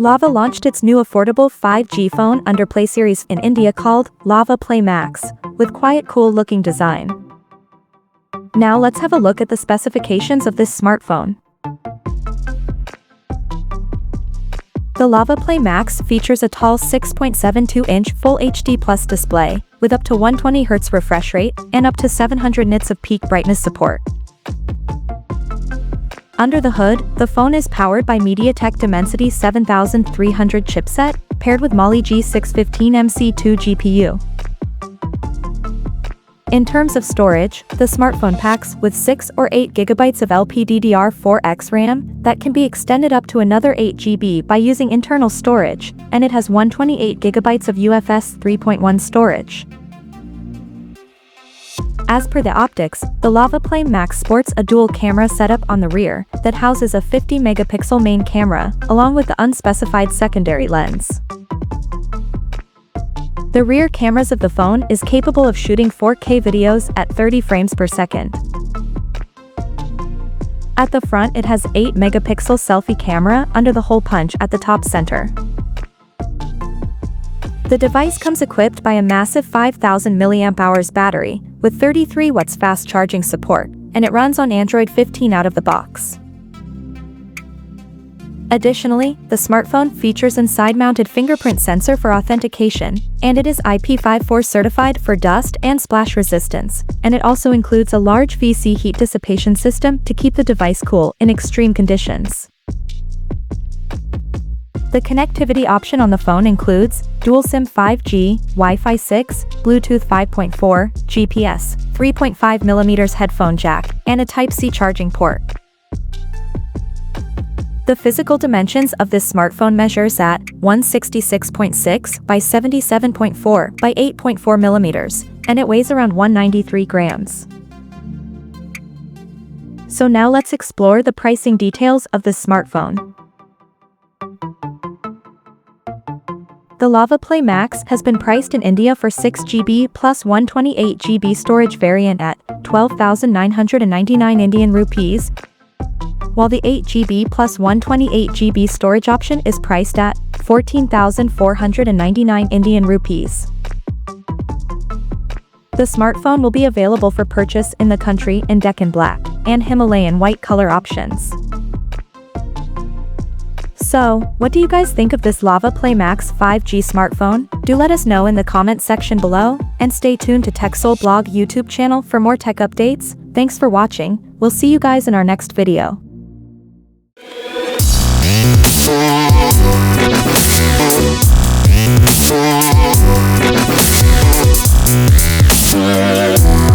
Lava launched its new affordable 5G phone under Play series in India called Lava Play Max, with quite cool-looking design. Now let's have a look at the specifications of this smartphone. The Lava Play Max features a tall 6.72-inch Full HD Plus display, with up to 120Hz refresh rate and up to 700 nits of peak brightness support. Under the hood, the phone is powered by MediaTek Dimensity 7300 chipset, paired with Mali G615MC2 GPU. In terms of storage, the smartphone packs with 6 or 8 GB of LPDDR4X RAM that can be extended up to another 8 GB by using internal storage, and it has 128 GB of UFS 3.1 storage. As per the optics, the Lava Play Max sports a dual camera setup on the rear that houses a 50-megapixel main camera, along with the unspecified secondary lens. The rear cameras of the phone is capable of shooting 4K videos at 30 frames per second. At the front, it has 8-megapixel selfie camera under the hole punch at the top center. The device comes equipped by a massive 5000 mAh battery, with 33 watts fast charging support, and it runs on Android 15 out of the box. Additionally, the smartphone features a side-mounted fingerprint sensor for authentication, and it is IP54 certified for dust and splash resistance, and it also includes a large VC heat dissipation system to keep the device cool in extreme conditions. The connectivity option on the phone includes dual SIM 5G, Wi-Fi 6, Bluetooth 5.4, GPS, 3.5mm headphone jack, and a Type-C charging port. The physical dimensions of this smartphone measures at 166.6 by 77.4 by 8.4mm, and it weighs around 193 grams. So now let's explore the pricing details of this smartphone. The Lava Play Max has been priced in India for 6GB plus 128GB storage variant at 12,999 Indian rupees, while the 8GB plus 128GB storage option is priced at 14,499 Indian rupees. The smartphone will be available for purchase in the country in Deccan Black and Himalayan White color options. So, what do you guys think of this Lava Play Max 5G smartphone? Do let us know in the comment section below, and stay tuned to TechSole Blog YouTube channel for more tech updates. Thanks for watching, we'll see you guys in our next video. Yeah.